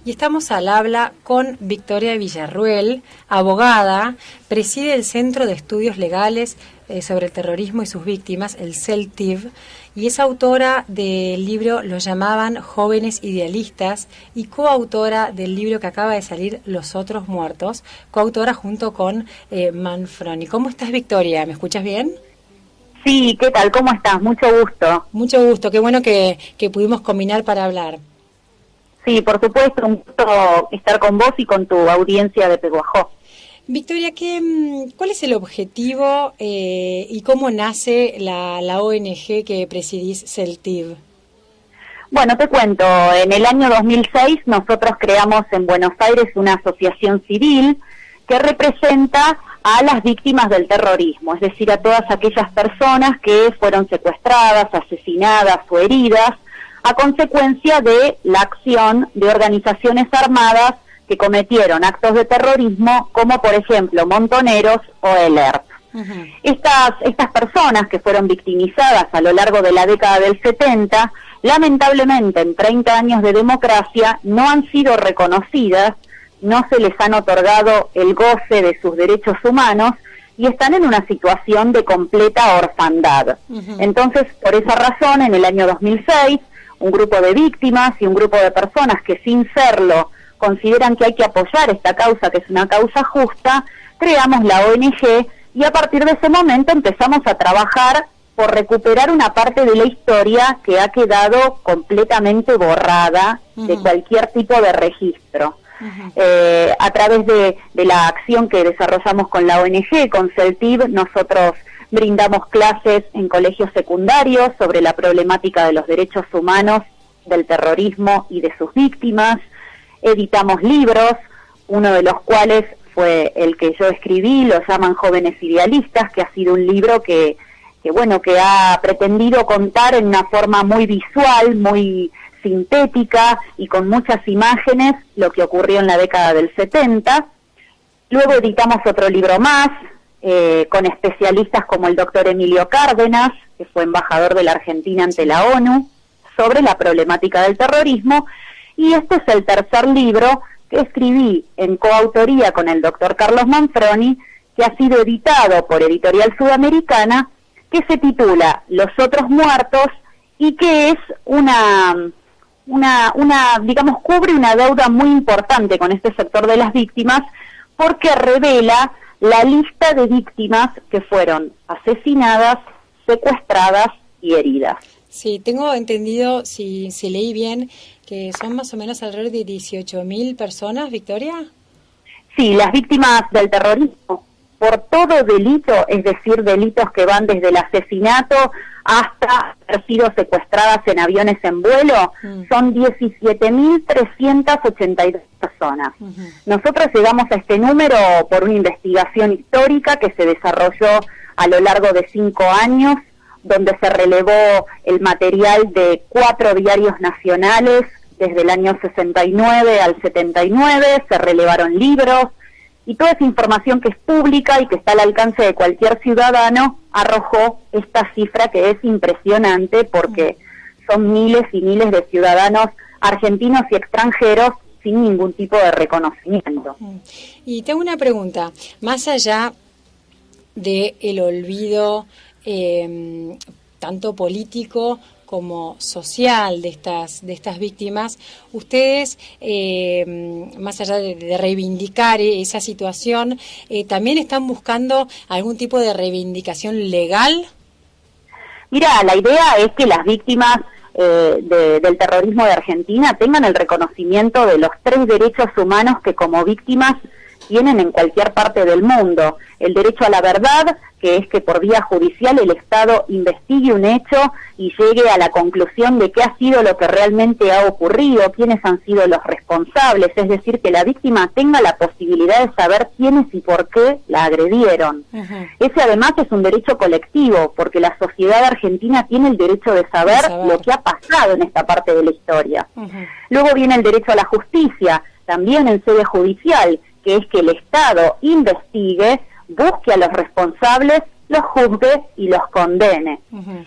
y estamos al habla con Victoria Villarruel, abogada, preside el Centro de Estudios Legales sobre el Terrorismo y sus Víctimas, el CELTIV, y es autora del libro Lo llamaban Jóvenes Idealistas y coautora del libro que acaba de salir, Los Otros Muertos, coautora junto con Manfroni. ¿Cómo estás, Victoria? ¿Me escuchas bien? Sí, ¿qué tal? ¿Cómo estás? Mucho gusto. Mucho gusto, qué bueno que pudimos combinar para hablar. Sí, por supuesto, un gusto estar con vos y con tu audiencia de Peguajó. Victoria, ¿cuál es el objetivo y cómo nace la ONG que presidís, CELTIV? Bueno, te cuento, en el año 2006 nosotros creamos en Buenos Aires una asociación civil que representa a las víctimas del terrorismo, es decir, a todas aquellas personas que fueron secuestradas, asesinadas o heridas a consecuencia de la acción de organizaciones armadas que cometieron actos de terrorismo, como por ejemplo Montoneros o el ERP. Estas personas que fueron victimizadas a lo largo de la década del 70, lamentablemente en 30 años de democracia no han sido reconocidas, no se les han otorgado el goce de sus derechos humanos y están en una situación de completa orfandad. Entonces, por esa razón, en el año 2006, un grupo de víctimas y un grupo de personas que sin serlo consideran que hay que apoyar esta causa, que es una causa justa, creamos la ONG y a partir de ese momento empezamos a trabajar por recuperar una parte de la historia que ha quedado completamente borrada de cualquier tipo de registro. A través de la acción que desarrollamos con la ONG, con CELTIV, nosotros brindamos clases en colegios secundarios sobre la problemática de los derechos humanos, del terrorismo y de sus víctimas. Editamos libros, uno de los cuales fue el que yo escribí, Lo llaman Jóvenes Idealistas, que ha sido un libro que ha pretendido contar en una forma muy visual, muy sintética y con muchas imágenes lo que ocurrió en la década del 70. Luego editamos otro libro más, con especialistas como el doctor Emilio Cárdenas, que fue embajador de la Argentina ante la ONU, sobre la problemática del terrorismo, y este es el tercer libro que escribí en coautoría con el doctor Carlos Manfroni, que ha sido editado por Editorial Sudamericana, que se titula Los Otros Muertos, y que es digamos, cubre una deuda muy importante con este sector de las víctimas, porque revela la lista de víctimas que fueron asesinadas, secuestradas y heridas. Sí, tengo entendido, si leí bien, que son más o menos alrededor de 18.000 personas, Victoria. Sí, las víctimas del terrorismo, por todo delito, es decir, delitos que van desde el asesinato hasta haber sido secuestradas en aviones en vuelo, son 17.382 personas. Nosotros llegamos a este número por una investigación histórica que se desarrolló a lo largo de 5 años, donde se relevó el material de 4 diarios nacionales desde el año 69 al 79, se relevaron libros, y toda esa información que es pública y que está al alcance de cualquier ciudadano arrojó esta cifra que es impresionante, porque son miles y miles de ciudadanos argentinos y extranjeros sin ningún tipo de reconocimiento. Y tengo una pregunta, más allá del olvido tanto político como social de estas víctimas, ustedes, más allá de reivindicar esa situación, ¿también están buscando algún tipo de reivindicación legal? Mira, la idea es que las víctimas del terrorismo de Argentina tengan el reconocimiento de los 3 derechos humanos que como víctimas tienen en cualquier parte del mundo. El derecho a la verdad, que es que por vía judicial el Estado investigue un hecho y llegue a la conclusión de qué ha sido lo que realmente ha ocurrido, quiénes han sido los responsables, es decir, que la víctima tenga la posibilidad de saber quiénes y por qué la agredieron. Ese además es un derecho colectivo, porque la sociedad argentina tiene el derecho de saber lo que ha pasado en esta parte de la historia. Luego viene el derecho a la justicia, también en sede judicial, que es que el Estado investigue, busque a los responsables, los juzgue y los condene.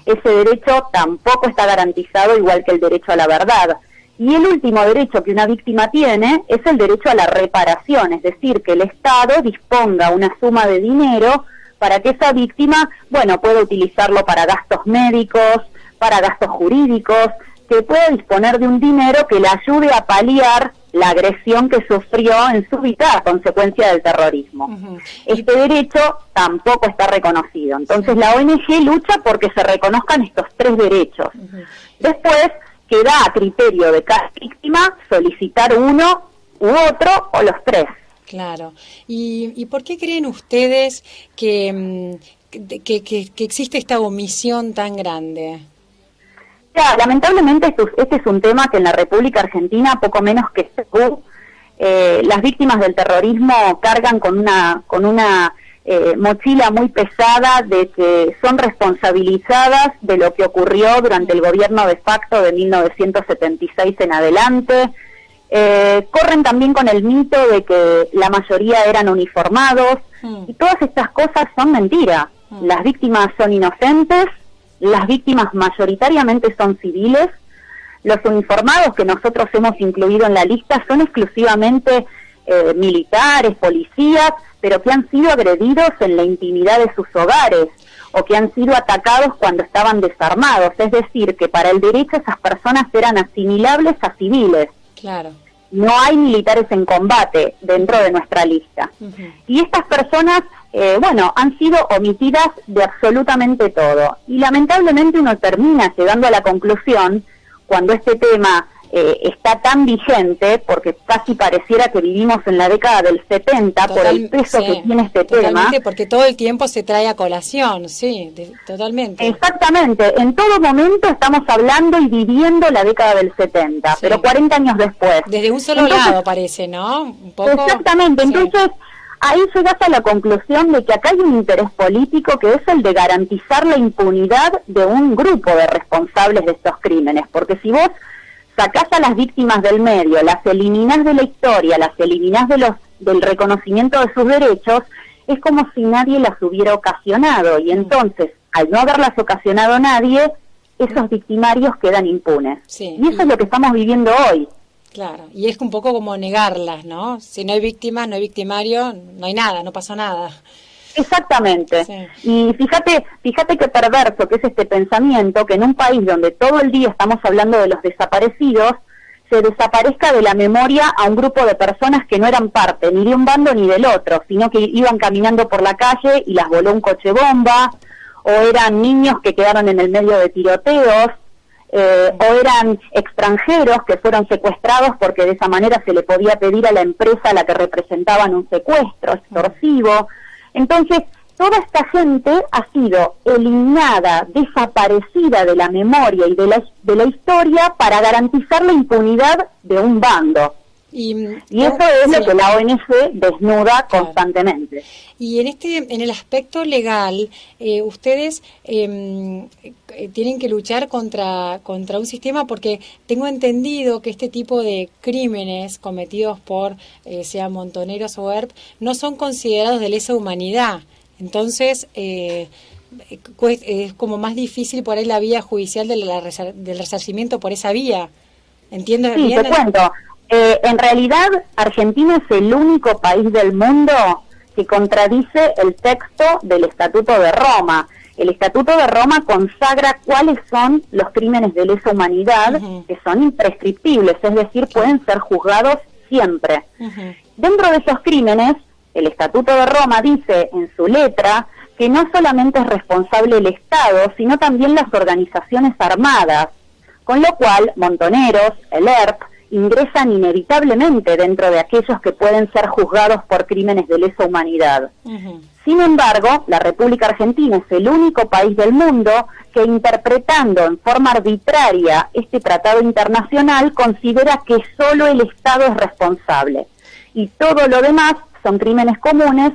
Ese derecho tampoco está garantizado, igual que el derecho a la verdad. Y el último derecho que una víctima tiene es el derecho a la reparación, es decir, que el Estado disponga una suma de dinero para que esa víctima, bueno, pueda utilizarlo para gastos médicos, para gastos jurídicos, que pueda disponer de un dinero que le ayude a paliar la agresión que sufrió en su vida a consecuencia del terrorismo. Este derecho tampoco está reconocido. Entonces la ONG lucha porque se reconozcan estos tres derechos. Después queda a criterio de cada víctima solicitar uno u otro o los tres. Claro. ¿Y por qué creen ustedes que existe esta omisión tan grande? Ya, lamentablemente este es un tema que en la República Argentina, poco menos que tabú, las víctimas del terrorismo cargan con una mochila muy pesada de que son responsabilizadas de lo que ocurrió durante el gobierno de facto de 1976 en adelante. Corren también con el mito de que la mayoría eran uniformados, y todas estas cosas son mentiras. Las víctimas son inocentes, las víctimas mayoritariamente son civiles, los uniformados que nosotros hemos incluido en la lista son exclusivamente militares, policías, pero que han sido agredidos en la intimidad de sus hogares o que han sido atacados cuando estaban desarmados, es decir, que para el derecho esas personas eran asimilables a civiles. Claro. No hay militares en combate dentro de nuestra lista. Y estas personas, han sido omitidas de absolutamente todo. Y lamentablemente uno termina llegando a la conclusión, cuando este tema está tan vigente, porque casi pareciera que vivimos en la década del 70 por el peso que tiene este tema. Porque todo el tiempo se trae a colación, sí, totalmente. Exactamente, en todo momento estamos hablando y viviendo la década del 70, pero 40 años después. Desde un solo lado parece, ¿no? Un poco, exactamente, entonces ahí llegas a la conclusión de que acá hay un interés político que es el de garantizar la impunidad de un grupo de responsables de estos crímenes, porque si vos sacás a las víctimas del medio, las eliminás de la historia, las eliminás del reconocimiento de sus derechos, es como si nadie las hubiera ocasionado, y entonces, al no haberlas ocasionado nadie, esos victimarios quedan impunes. Y eso es lo que estamos viviendo hoy. Claro, y es un poco como negarlas, ¿no? Si no hay víctimas, no hay victimario, no hay nada, no pasó nada. Exactamente. Y fíjate qué perverso que es este pensamiento, que en un país donde todo el día estamos hablando de los desaparecidos, se desaparezca de la memoria a un grupo de personas que no eran parte ni de un bando ni del otro, sino que iban caminando por la calle y las voló un coche bomba, o eran niños que quedaron en el medio de tiroteos, o eran extranjeros que fueron secuestrados porque de esa manera se le podía pedir a la empresa a la que representaban un secuestro extorsivo. Entonces, toda esta gente ha sido eliminada, desaparecida de la memoria y de la historia para garantizar la impunidad de un bando. Y eso es lo que la ONG desnuda constantemente. Y en el aspecto legal, ustedes tienen que luchar contra un sistema, porque tengo entendido que este tipo de crímenes cometidos por sean montoneros o ERP no son considerados de lesa humanidad. Entonces es como más difícil por ahí la vía judicial del resarcimiento por esa vía. ¿Entiendo bien? Sí, te cuento. En realidad, Argentina es el único país del mundo que contradice el texto del Estatuto de Roma. El Estatuto de Roma consagra cuáles son los crímenes de lesa humanidad, que son imprescriptibles, es decir, pueden ser juzgados siempre. Dentro de esos crímenes, el Estatuto de Roma dice en su letra que no solamente es responsable el Estado, sino también las organizaciones armadas, con lo cual Montoneros, el ERP, ingresan inevitablemente dentro de aquellos que pueden ser juzgados por crímenes de lesa humanidad. Sin embargo, la República Argentina es el único país del mundo que, interpretando en forma arbitraria este tratado internacional, considera que solo el Estado es responsable y todo lo demás son crímenes comunes,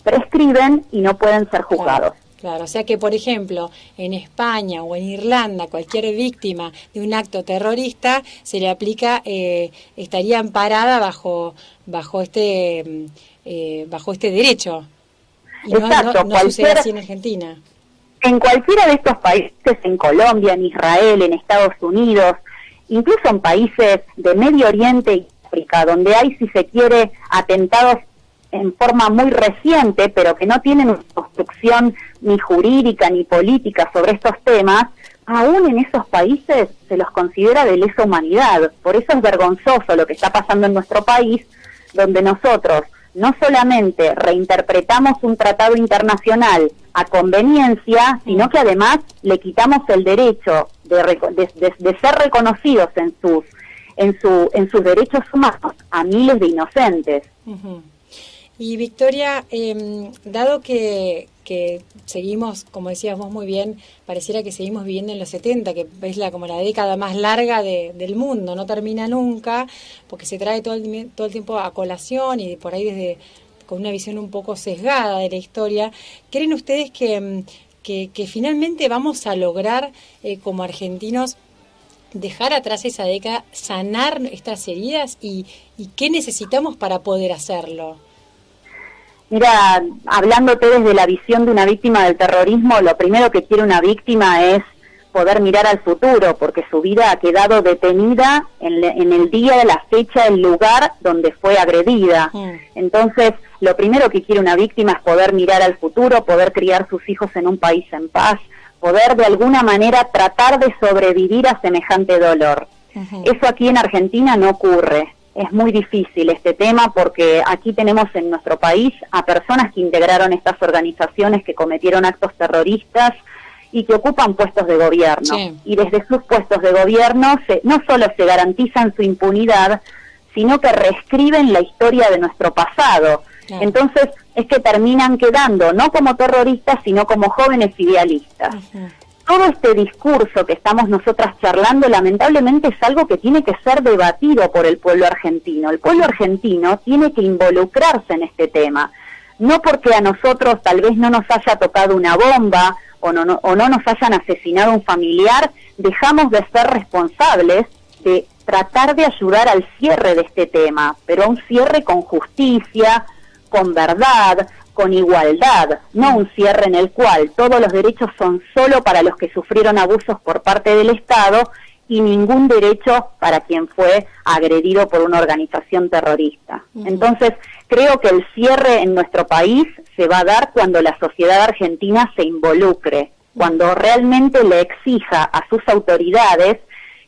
prescriben y no pueden ser juzgados. Claro, o sea que, por ejemplo, en España o en Irlanda, cualquier víctima de un acto terrorista se le aplica, estaría amparada bajo este derecho. Y exacto, no sucede así en Argentina. En cualquiera de estos países, en Colombia, en Israel, en Estados Unidos, incluso en países de Medio Oriente y África, donde hay, si se quiere, atentados en forma muy reciente, pero que no tienen una construcción ni jurídica ni política sobre estos temas, aún en esos países se los considera de lesa humanidad. Por eso es vergonzoso lo que está pasando en nuestro país, donde nosotros no solamente reinterpretamos un tratado internacional a conveniencia, sino que además le quitamos el derecho de ser reconocidos en sus derechos humanos a miles de inocentes. Uh-huh. Y Victoria, dado que seguimos, como decías vos muy bien, pareciera que seguimos viviendo en los 70, que es como la década más larga del mundo, no termina nunca, porque se trae todo el tiempo a colación y por ahí con una visión un poco sesgada de la historia. ¿Creen ustedes que finalmente vamos a lograr como argentinos dejar atrás esa década, sanar estas heridas y qué necesitamos para poder hacerlo? Mira, hablándote desde la visión de una víctima del terrorismo, lo primero que quiere una víctima es poder mirar al futuro, porque su vida ha quedado detenida en el día, la fecha, el lugar donde fue agredida. Entonces, lo primero que quiere una víctima es poder mirar al futuro, poder criar sus hijos en un país en paz, poder de alguna manera tratar de sobrevivir a semejante dolor. Eso aquí en Argentina no ocurre. Es muy difícil este tema porque aquí tenemos en nuestro país a personas que integraron estas organizaciones que cometieron actos terroristas y que ocupan puestos de gobierno. Sí. Y desde sus puestos de gobierno no solo se garantizan su impunidad, sino que reescriben la historia de nuestro pasado. Claro. Entonces es que terminan quedando no como terroristas, sino como jóvenes idealistas. Todo este discurso que estamos nosotras charlando, lamentablemente es algo que tiene que ser debatido por el pueblo argentino. El pueblo argentino tiene que involucrarse en este tema. No porque a nosotros tal vez no nos haya tocado una bomba o no nos hayan asesinado un familiar, dejamos de ser responsables de tratar de ayudar al cierre de este tema, pero a un cierre con justicia, con verdad, con igualdad, no un cierre en el cual todos los derechos son solo para los que sufrieron abusos por parte del Estado y ningún derecho para quien fue agredido por una organización terrorista. Entonces, creo que el cierre en nuestro país se va a dar cuando la sociedad argentina se involucre, cuando realmente le exija a sus autoridades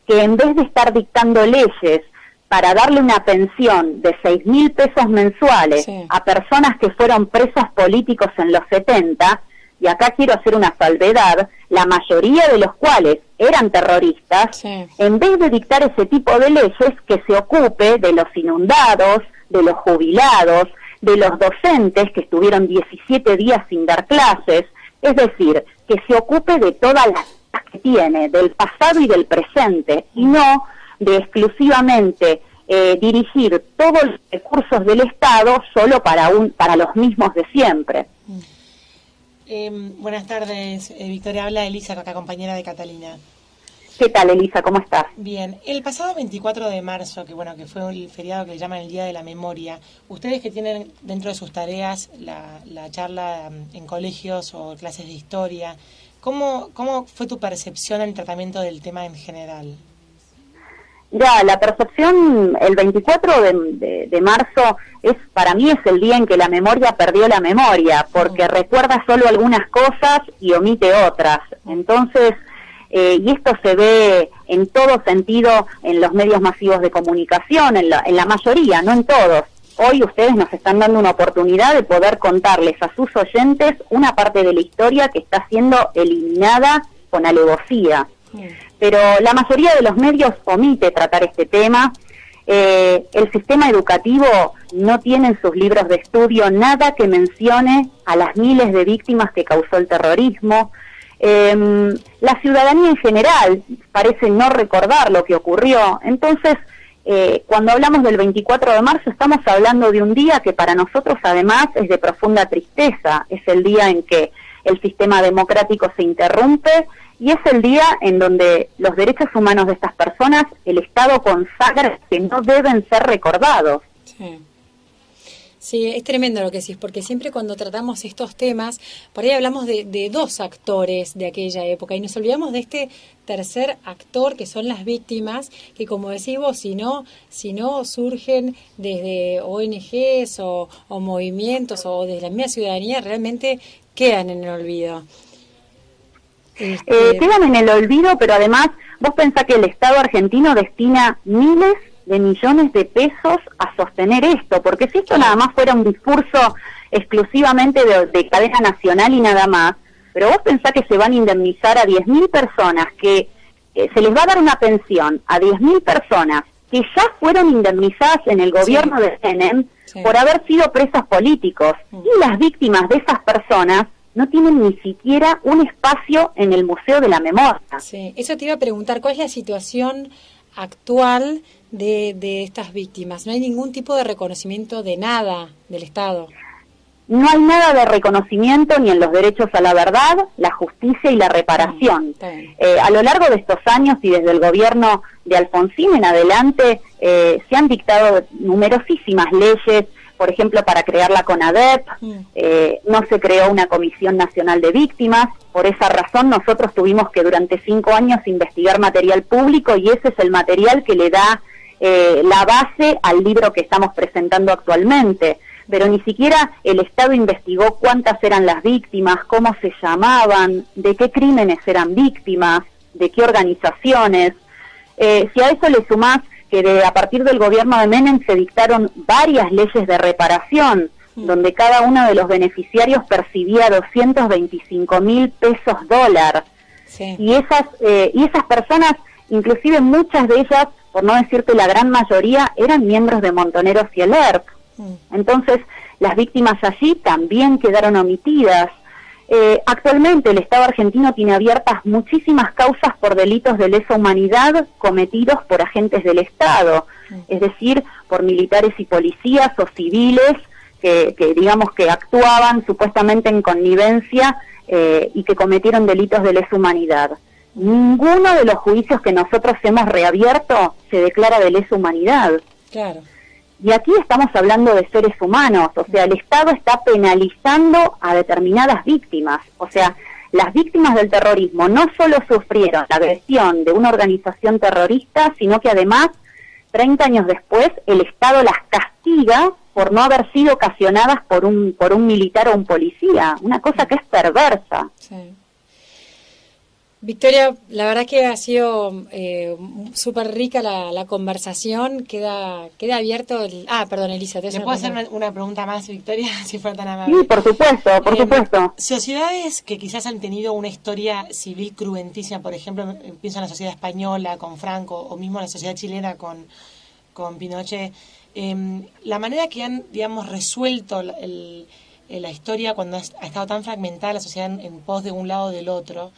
que en vez de estar dictando leyes para darle una pensión de 6.000 pesos mensuales a personas que fueron presos políticos en los 70, y acá quiero hacer una salvedad, la mayoría de los cuales eran terroristas, en vez de dictar ese tipo de leyes, que se ocupe de los inundados, de los jubilados, de los docentes que estuvieron 17 días sin dar clases, es decir, que se ocupe de todas las que tiene, del pasado y del presente, y no de exclusivamente dirigir todos los recursos del Estado solo para los mismos de siempre. Buenas tardes, Victoria. Habla Elisa, acá compañera de Catalina. ¿Qué tal, Elisa? ¿Cómo estás? Bien. El pasado 24 de marzo, que fue el feriado que llaman el Día de la Memoria, ustedes que tienen dentro de sus tareas la charla en colegios o clases de historia, ¿cómo fue tu percepción en el tratamiento del tema en general? Ya, la percepción, el 24 de marzo, para mí es el día en que la memoria perdió la memoria, porque recuerda solo algunas cosas y omite otras. Entonces, y esto se ve en todo sentido en los medios masivos de comunicación, en la mayoría, no en todos. Hoy ustedes nos están dando una oportunidad de poder contarles a sus oyentes una parte de la historia que está siendo eliminada con alevosía. Pero la mayoría de los medios omite tratar este tema. El sistema educativo no tiene en sus libros de estudio nada que mencione a las miles de víctimas que causó el terrorismo. La ciudadanía en general parece no recordar lo que ocurrió. Entonces, cuando hablamos del 24 de marzo, estamos hablando de un día que para nosotros además es de profunda tristeza. Es el día en que el sistema democrático se interrumpe y es el día en donde los derechos humanos de estas personas, el Estado consagra que no deben ser recordados. Sí, es tremendo lo que decís, porque siempre cuando tratamos estos temas, por ahí hablamos de dos actores de aquella época y nos olvidamos de este tercer actor que son las víctimas, que como decís vos, si no surgen desde ONGs o movimientos o desde la misma ciudadanía, realmente quedan en el olvido. Quedan en el olvido, pero además vos pensás que el Estado argentino destina miles de millones de pesos a sostener esto, porque si esto nada más fuera un discurso exclusivamente de cadena nacional y nada más, pero vos pensás que se van a indemnizar a 10.000 personas, que se les va a dar una pensión a 10.000 personas que ya fueron indemnizadas en el gobierno de Menem por haber sido presos políticos, y las víctimas de esas personas no tienen ni siquiera un espacio en el Museo de la Memoria. Sí, eso te iba a preguntar, ¿cuál es la situación actual de estas víctimas? No hay ningún tipo de reconocimiento de nada del Estado. No hay nada de reconocimiento ni en los derechos a la verdad, la justicia y la reparación. A lo largo de estos años y desde el gobierno de Alfonsín en adelante se han dictado numerosísimas leyes, por ejemplo, para crear la CONADEP, no se creó una Comisión Nacional de Víctimas. Por esa razón nosotros tuvimos que durante 5 años investigar material público y ese es el material que le da la base al libro que estamos presentando actualmente. Pero ni siquiera el Estado investigó cuántas eran las víctimas, cómo se llamaban, de qué crímenes eran víctimas, de qué organizaciones. Si a eso le sumás que a partir del gobierno de Menem se dictaron varias leyes de reparación, donde cada uno de los beneficiarios percibía 225.000 pesos dólar. Sí. Y esas personas, inclusive muchas de ellas, por no decirte la gran mayoría, eran miembros de Montoneros y el ERP. Entonces, las víctimas allí también quedaron omitidas. Actualmente el Estado argentino tiene abiertas muchísimas causas por delitos de lesa humanidad cometidos por agentes del Estado, es decir, por militares y policías o civiles que digamos que actuaban supuestamente en connivencia y que cometieron delitos de lesa humanidad. Ninguno de los juicios que nosotros hemos reabierto se declara de lesa humanidad. Claro. Y aquí estamos hablando de seres humanos, o sea, el Estado está penalizando a determinadas víctimas. O sea, las víctimas del terrorismo no solo sufrieron la agresión de una organización terrorista, sino que además, 30 años después, el Estado las castiga por no haber sido ocasionadas por un militar o un policía. Una cosa que es perversa. Sí. Victoria, la verdad que ha sido súper rica la conversación, queda abierto el... Perdón, Elisa. ¿Le puedo hacer una pregunta más, Victoria, si fuera tan amable? Sí, por supuesto. Sociedades que quizás han tenido una historia civil cruentísima, por ejemplo, pienso en la sociedad española con Franco, o mismo la sociedad chilena con Pinochet, la manera que han, digamos, resuelto la historia cuando ha estado tan fragmentada la sociedad en pos de un lado o del otro,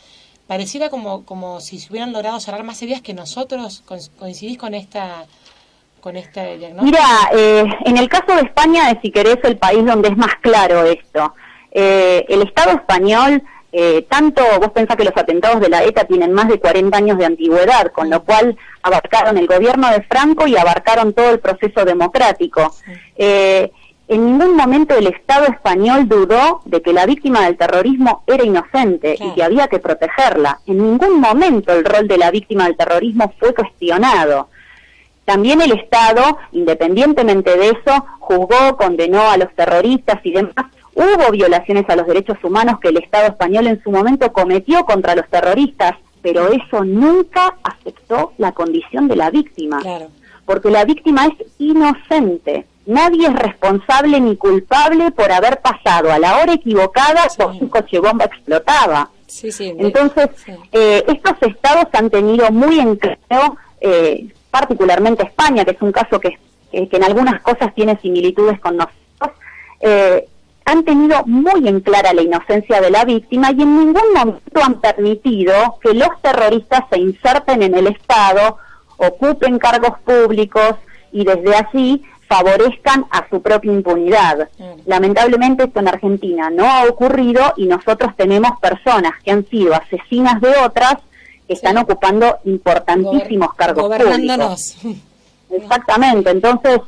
pareciera como si se hubieran logrado cerrar más heridas que nosotros. ¿Coincidís con este diagnóstico? Mira, en el caso de España es, si querés, el país donde es más claro esto. El Estado español, vos pensás que los atentados de la ETA tienen más de 40 años de antigüedad, con lo cual abarcaron el gobierno de Franco y abarcaron todo el proceso democrático. En ningún momento el Estado español dudó de que la víctima del terrorismo era inocente y que había que protegerla. En ningún momento el rol de la víctima del terrorismo fue cuestionado. También el Estado, independientemente de eso, juzgó, condenó a los terroristas y demás. Hubo violaciones a los derechos humanos que el Estado español en su momento cometió contra los terroristas, pero eso nunca afectó la condición de la víctima. Claro. Porque la víctima es inocente. Nadie es responsable ni culpable por haber pasado a la hora equivocada cuando un coche bomba explotaba. Entonces, estos estados han tenido muy en claro, particularmente España, que es un caso que en algunas cosas tiene similitudes con nosotros, han tenido muy en clara la inocencia de la víctima y en ningún momento han permitido que los terroristas se inserten en el Estado, ocupen cargos públicos y desde allí favorezcan a su propia impunidad. Lamentablemente esto en Argentina no ha ocurrido y nosotros tenemos personas que han sido asesinas de otras que están ocupando importantísimos cargos públicos. Exactamente, entonces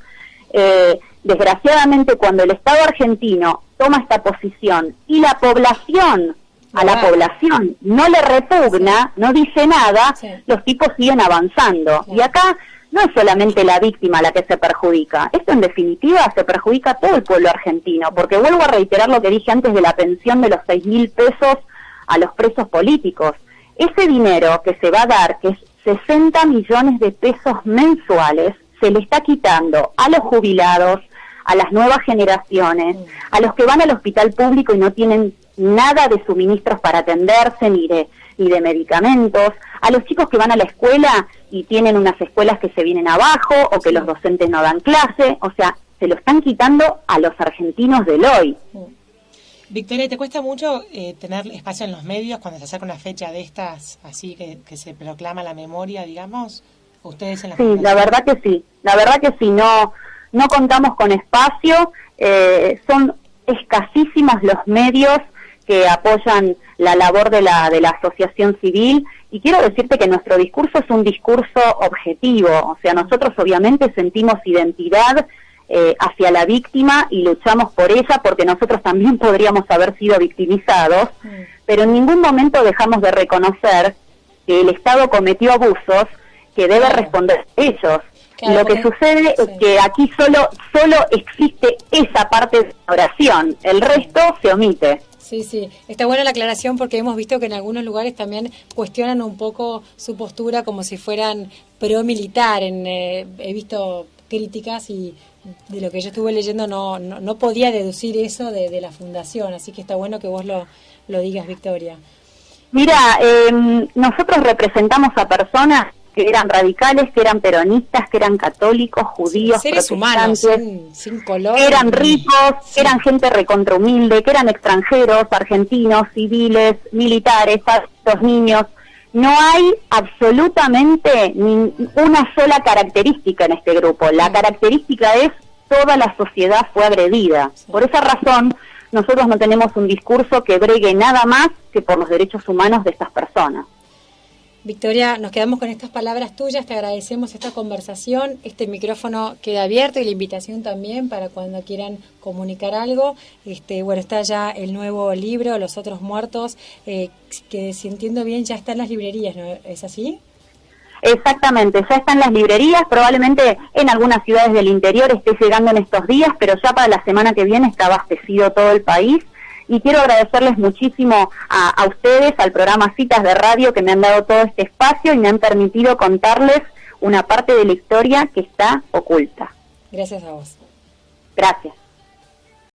desgraciadamente cuando el Estado argentino toma esta posición y la población, a la población no le repugna, no dice nada, los tipos siguen avanzando. Y acá no es solamente la víctima la que se perjudica, esto en definitiva se perjudica a todo el pueblo argentino, porque vuelvo a reiterar lo que dije antes de la pensión de los 6.000 pesos a los presos políticos. Ese dinero que se va a dar, que es 60 millones de pesos mensuales, se le está quitando a los jubilados, a las nuevas generaciones, a los que van al hospital público y no tienen nada de suministros para atenderse, ni de medicamentos, a los chicos que van a la escuela y tienen unas escuelas que se vienen abajo o que los docentes no dan clase, o sea, se lo están quitando a los argentinos del hoy. Victoria, ¿te cuesta mucho tener espacio en los medios cuando se acerca una fecha de estas, así que se proclama la memoria, digamos? ¿Ustedes en la Sí, la verdad que sí, no contamos con espacio, son escasísimos los medios que apoyan la labor de la asociación civil, y quiero decirte que nuestro discurso es un discurso objetivo, o sea, nosotros obviamente sentimos identidad hacia la víctima y luchamos por ella porque nosotros también podríamos haber sido victimizados, pero en ningún momento dejamos de reconocer que el Estado cometió abusos que debe responder ellos. Lo que sucede es que aquí solo existe esa parte de la oración, el resto se omite. Sí, está buena la aclaración porque hemos visto que en algunos lugares también cuestionan un poco su postura como si fueran pro-militar. He visto críticas y de lo que yo estuve leyendo no podía deducir eso de la fundación, así que está bueno que vos lo digas, Victoria. Mira, nosotros representamos a personas que eran radicales, que eran peronistas, que eran católicos, judíos, seres humanos, sin color. Que eran ricos, que eran gente recontra humilde, que eran extranjeros, argentinos, civiles, militares, adultos, niños. No hay absolutamente una sola característica en este grupo. La característica es toda la sociedad fue agredida. Por esa razón, nosotros no tenemos un discurso que bregue nada más que por los derechos humanos de estas personas. Victoria, nos quedamos con estas palabras tuyas, te agradecemos esta conversación, este micrófono queda abierto y la invitación también para cuando quieran comunicar algo. Bueno, está ya el nuevo libro, Los Otros Muertos, que si entiendo bien ya está en las librerías, ¿no? ¿Es así? Exactamente, ya está en las librerías, probablemente en algunas ciudades del interior esté llegando en estos días, pero ya para la semana que viene está abastecido todo el país. Y quiero agradecerles muchísimo a ustedes, al programa Citas de Radio, que me han dado todo este espacio y me han permitido contarles una parte de la historia que está oculta. Gracias a vos. Gracias.